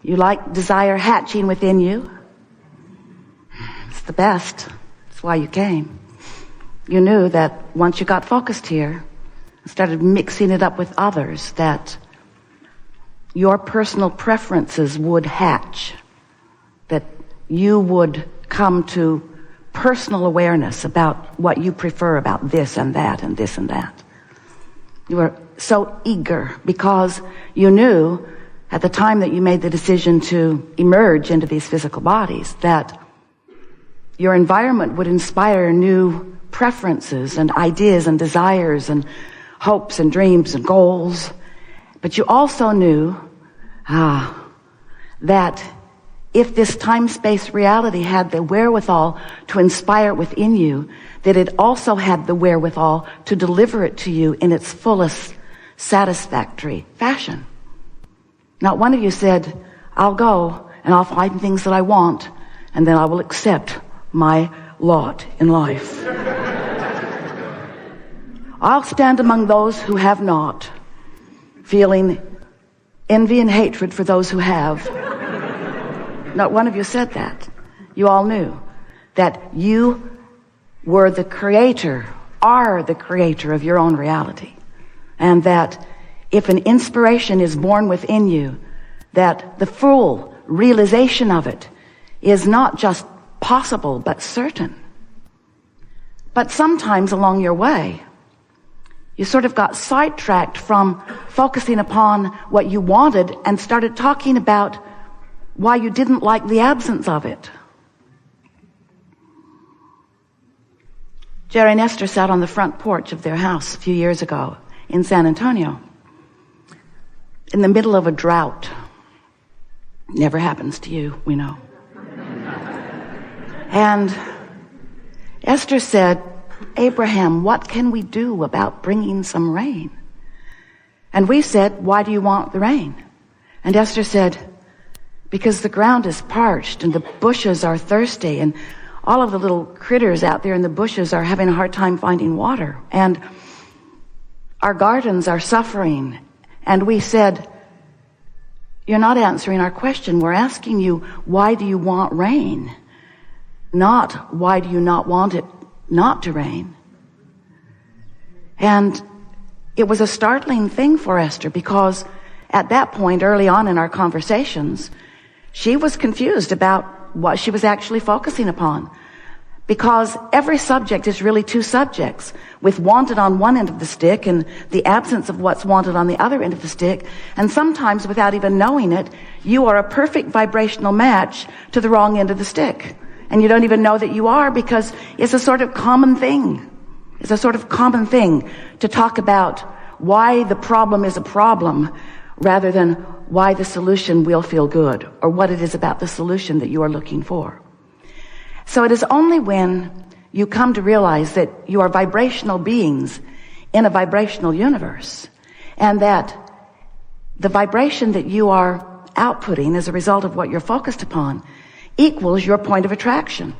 You like desire hatching within you. It's the best. That's why you came. You knew that once you got focused here and started mixing it up with others, that your personal preferences would hatch, that you would come to personal awareness about what you prefer about this and that and this and that. You were so eager because you knew at the time that you made the decision to emerge into these physical bodies that your environment would inspire new preferences and ideas and desires and hopes and dreams and goals. But you also knew that if this time-space reality had the wherewithal to inspire within you, that it also had the wherewithal to deliver it to you in its fullest satisfactory fashion. Not one of you said, I'll go and I'll find things that I want and then I will accept my lot in life. I'll stand among those who have not, feeling envy and hatred for those who have. Not one of you said that. You all knew that you were the creator, are the creator of your own reality. And that if an inspiration is born within you, that the full realization of it is not just possible, but certain. But sometimes along your way, you sort of got sidetracked from focusing upon what you wanted and started talking about why you didn't like the absence of it. Jerry and Esther sat on the front porch of their house a few years ago in San Antonio in the middle of a drought. Never happens to you, we know. And Esther said, Abraham, what can we do about bringing some rain? And we said, why do you want the rain? And Esther said, because the ground is parched and the bushes are thirsty and all of the little critters out there in the bushes are having a hard time finding water. And our gardens are suffering. And we said, you're not answering our question. We're asking you, why do you want rain? Not, why do you not want it not to rain? And it was a startling thing for Esther because at that point, early on in our conversations, she was confused about what she was actually focusing upon. Because every subject is really two subjects, with wanted on one end of the stick and the absence of what's wanted on the other end of the stick. And sometimes, without even knowing it, you are a perfect vibrational match to the wrong end of the stick. And you don't even know that you are because it's a sort of common thing. It's a sort of common thing to talk about why the problem is a problem rather than why the solution will feel good or what it is about the solution that you are looking for. So it is only when you come to realize that you are vibrational beings in a vibrational universe and that the vibration that you are outputting as a result of what you're focused upon equals your point of attraction.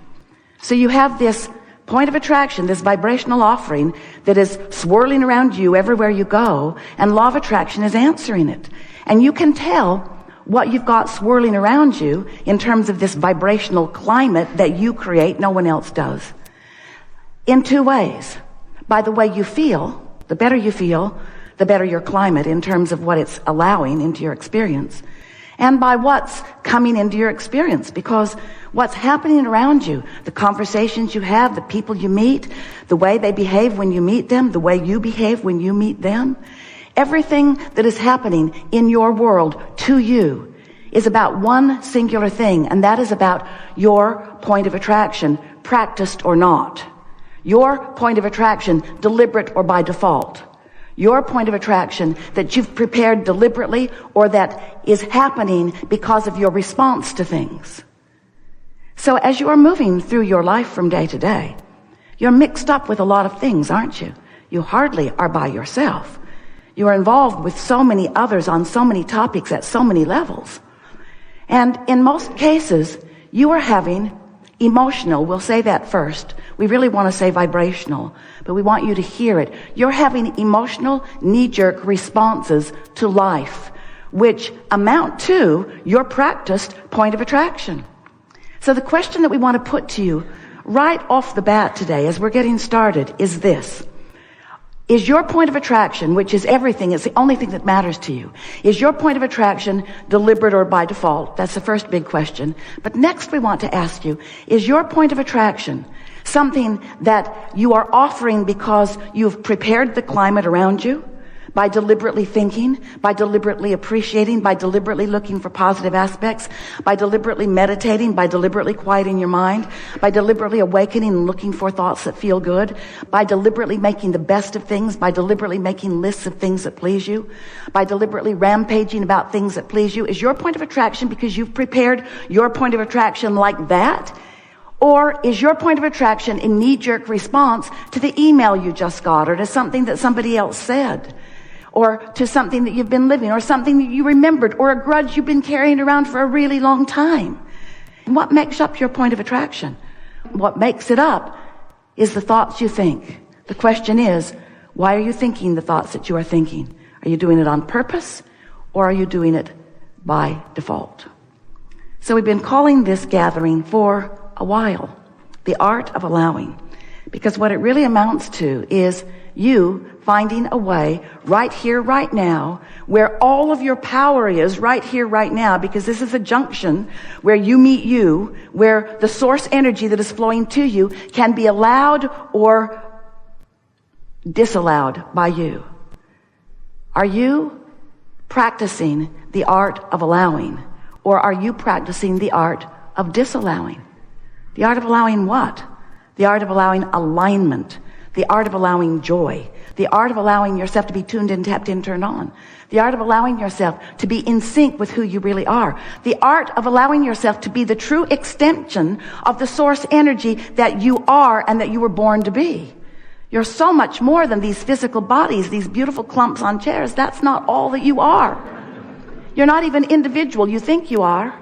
So you have this point of attraction, this vibrational offering that is swirling around you everywhere you go, and law of attraction is answering it. And you can tell what you've got swirling around you in terms of this vibrational climate that you create, no one else does, in two ways. By the way you feel, the better you feel, the better your climate in terms of what it's allowing into your experience, and by what's coming into your experience, because what's happening around you, the conversations you have, the people you meet, the way they behave when you meet them, the way you behave when you meet them, everything that is happening in your world to you is about one singular thing, and that is about your point of attraction, practiced or not. Your point of attraction, deliberate or by default. Your point of attraction that you've prepared deliberately or that is happening because of your response to things. So as you are moving through your life from day to day, you're mixed up with a lot of things, aren't you? You hardly are by yourself. You are involved with so many others on so many topics at so many levels. And in most cases, you are having emotional, we'll say that first. We really want to say vibrational, but we want you to hear it. You're having emotional knee-jerk responses to life which amount to your practiced point of attraction. So the question that we want to put to you right off the bat today as we're getting started is this. Is your point of attraction, which is everything, it's the only thing that matters to you, is your point of attraction deliberate or by default? That's the first big question. But next we want to ask you, is your point of attraction something that you are offering because you've prepared the climate around you? By deliberately thinking, by deliberately appreciating, by deliberately looking for positive aspects, by deliberately meditating, by deliberately quieting your mind, by deliberately awakening and looking for thoughts that feel good, by deliberately making the best of things, by deliberately making lists of things that please you, by deliberately rampaging about things that please you. Is your point of attraction because you've prepared your point of attraction like that? Or is your point of attraction a knee-jerk response to the email you just got, or to something that somebody else said, or to something that you've been living, or something that you remembered, or a grudge you've been carrying around for a really long time? What makes up your point of attraction? What makes it up is the thoughts you think. The question is, why are you thinking the thoughts that you are thinking? Are you doing it on purpose, or are you doing it by default? So we've been calling this gathering for a while, the art of allowing, because what it really amounts to is you finding a way right here, right now, where all of your power is right here, right now, because this is a junction where you meet you, where the source energy that is flowing to you can be allowed or disallowed by you. Are you practicing the art of allowing, or are you practicing the art of disallowing? The art of allowing what? The art of allowing alignment. The art of allowing joy. The art of allowing yourself to be tuned in, tapped in, turned on. The art of allowing yourself to be in sync with who you really are. The art of allowing yourself to be the true extension of the source energy that you are and that you were born to be. You're so much more than these physical bodies, these beautiful clumps on chairs. That's not all that you are. You're not even individual. You think you are,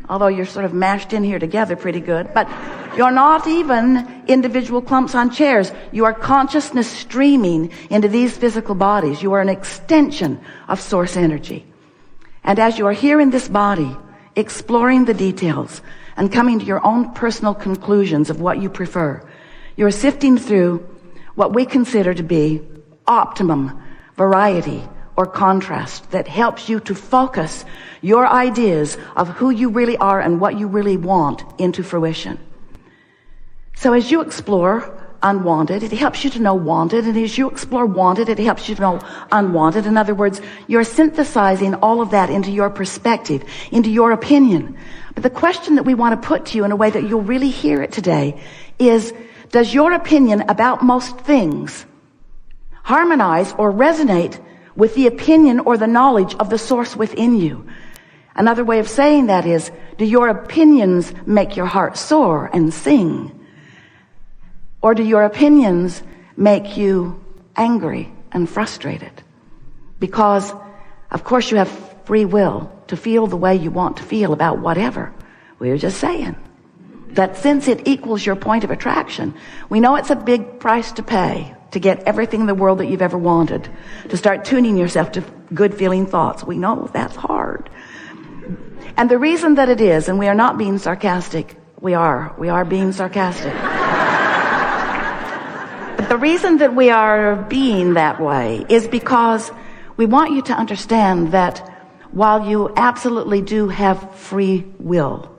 although you're sort of mashed in here together pretty good. But you're not even individual clumps on chairs. You are consciousness streaming into these physical bodies. You are an extension of source energy. And as you are here in this body, exploring the details and coming to your own personal conclusions of what you prefer, you're sifting through what we consider to be optimum variety or contrast that helps you to focus your ideas of who you really are and what you really want into fruition. So as you explore unwanted, it helps you to know wanted, and as you explore wanted, it helps you to know unwanted. In other words, you're synthesizing all of that into your perspective, into your opinion. But the question that we want to put to you in a way that you'll really hear it today is, does your opinion about most things harmonize or resonate with the opinion or the knowledge of the source within you? Another way of saying that is, do your opinions make your heart soar and sing? Or do your opinions make you angry and frustrated? Because, of course, you have free will to feel the way you want to feel about whatever. We're just saying that since it equals your point of attraction, we know it's a big price to pay to get everything in the world that you've ever wanted, to start tuning yourself to good feeling thoughts. We know that's hard. And the reason that it is, and we are not being sarcastic, we are being sarcastic. But the reason that we are being that way is because we want you to understand that while you absolutely do have free will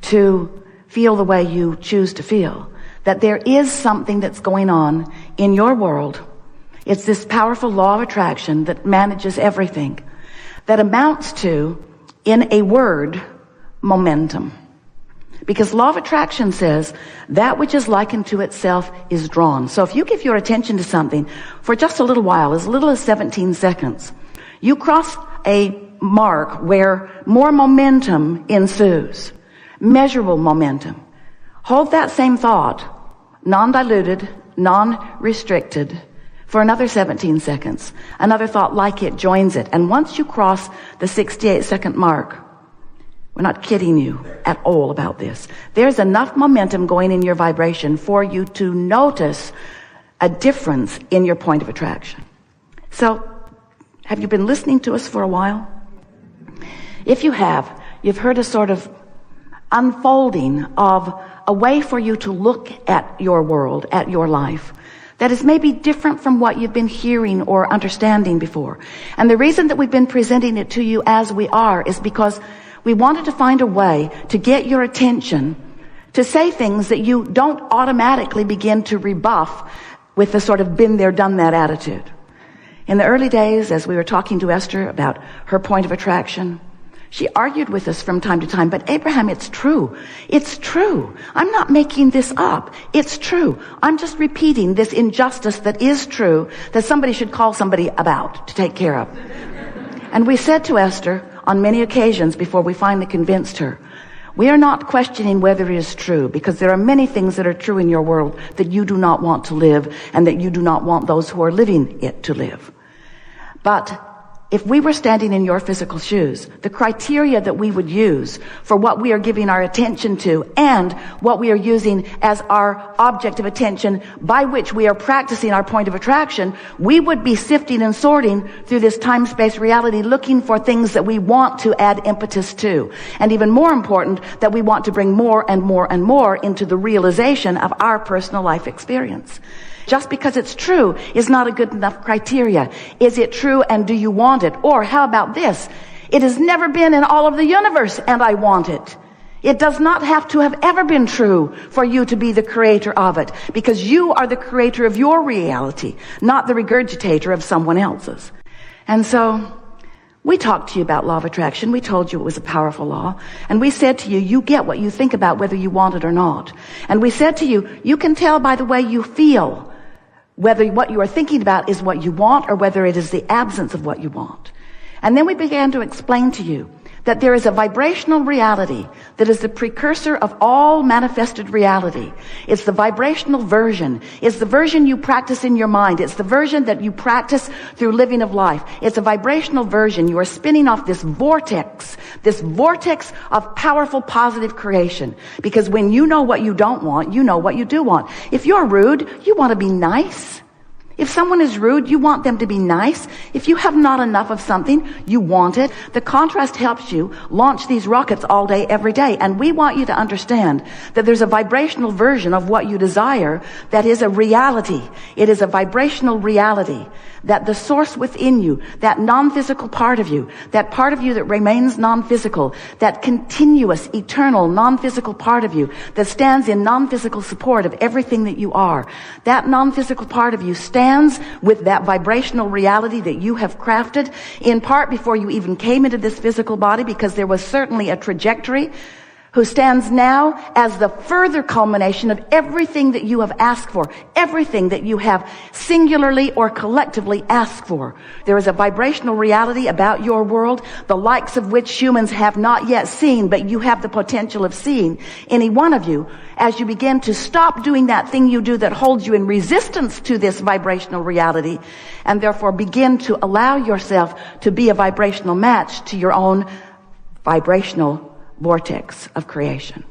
to feel the way you choose to feel, that there is something that's going on in your world. It's this powerful law of attraction that manages everything, that amounts to, in a word, momentum. Because law of attraction says that which is likened to itself is drawn. So if you give your attention to something for just a little while, as little as 17 seconds, you cross a mark where more momentum ensues, measurable momentum. Hold that same thought, non-diluted, non-restricted, for another 17 seconds. Another thought like it joins it. And once you cross the 68-second mark, we're not kidding you at all about this, there's enough momentum going in your vibration for you to notice a difference in your point of attraction. So, have you been listening to us for a while? If you have, you've heard a sort of unfolding of a way for you to look at your world, at your life, that is maybe different from what you've been hearing or understanding before. And the reason that we've been presenting it to you as we are is because we wanted to find a way to get your attention to say things that you don't automatically begin to rebuff with the sort of been there, done that attitude. In the early days, as we were talking to Esther about her point of attraction, she argued with us from time to time, but Abraham, it's true. It's true. I'm not making this up. It's true. I'm just repeating this injustice that is true, that somebody should call somebody about to take care of. And we said to Esther on many occasions before we finally convinced her, we are not questioning whether it is true, because there are many things that are true in your world that you do not want to live and that you do not want those who are living it to live. But if we were standing in your physical shoes, the criteria that we would use for what we are giving our attention to and what we are using as our object of attention by which we are practicing our point of attraction, we would be sifting and sorting through this time-space reality looking for things that we want to add impetus to. And even more important, that we want to bring more and more and more into the realization of our personal life experience. Just because it's true is not a good enough criteria. Is it true and do you want it? Or how about this? It has never been in all of the universe and I want it. It does not have to have ever been true for you to be the creator of it, because you are the creator of your reality, not the regurgitator of someone else's. And so we talked to you about law of attraction. We told you it was a powerful law. And we said to you, you get what you think about whether you want it or not. And we said to you, you can tell by the way you feel whether what you are thinking about is what you want or whether it is the absence of what you want. And then we began to explain to you that there is a vibrational reality that is the precursor of all manifested reality. It's the vibrational version. It's the version you practice in your mind. It's the version that you practice through living of life. It's a vibrational version. You are spinning off this vortex of powerful positive creation. Because when you know what you don't want, you know what you do want. If you're rude, you want to be nice. If someone is rude, you want them to be nice. If you have not enough of something, you want it. The contrast helps you launch these rockets all day, every day. And we want you to understand that there's a vibrational version of what you desire that is a reality. It is a vibrational reality. That the source within you, that non-physical part of you, that part of you that remains non-physical, that continuous, eternal, non-physical part of you that stands in non-physical support of everything that you are, that non-physical part of you stands with that vibrational reality that you have crafted, in part before you even came into this physical body, because there was certainly a trajectory, who stands now as the further culmination of everything that you have asked for, everything that you have singularly or collectively asked for. There is a vibrational reality about your world, the likes of which humans have not yet seen, but you have the potential of seeing. Any one of you, as you begin to stop doing that thing you do that holds you in resistance to this vibrational reality, and therefore begin to allow yourself to be a vibrational match to your own vibrational vortex of creation.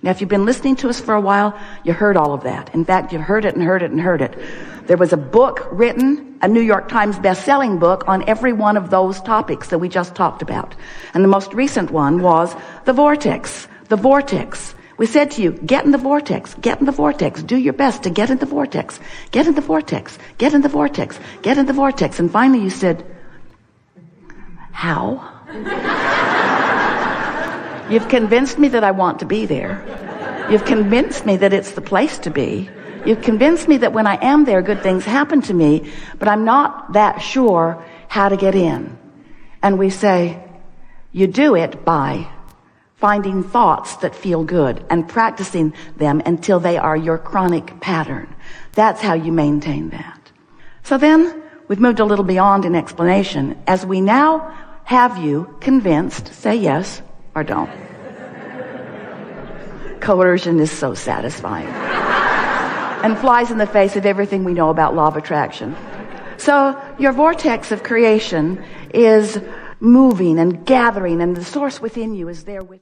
Now, if you've been listening to us for a while, you heard all of that. In fact, you've heard it and heard it and heard it. There was a book written, a New York Times best-selling book, on every one of those topics that we just talked about. And the most recent one was the vortex. The vortex. We said to you, get in the vortex, get in the vortex, do your best to get in the vortex, get in the vortex, get in the vortex, get in the vortex. And finally you said, how? You've convinced me that I want to be there. You've convinced me that it's the place to be. You've convinced me that when I am there, good things happen to me, but I'm not that sure how to get in. And we say, you do it by finding thoughts that feel good and practicing them until they are your chronic pattern. That's how you maintain that. So then we've moved a little beyond an explanation. As we now have you convinced, say yes or don't. Coercion is so satisfying and flies in the face of everything we know about law of attraction. So your vortex of creation is moving and gathering, and the source within you is there with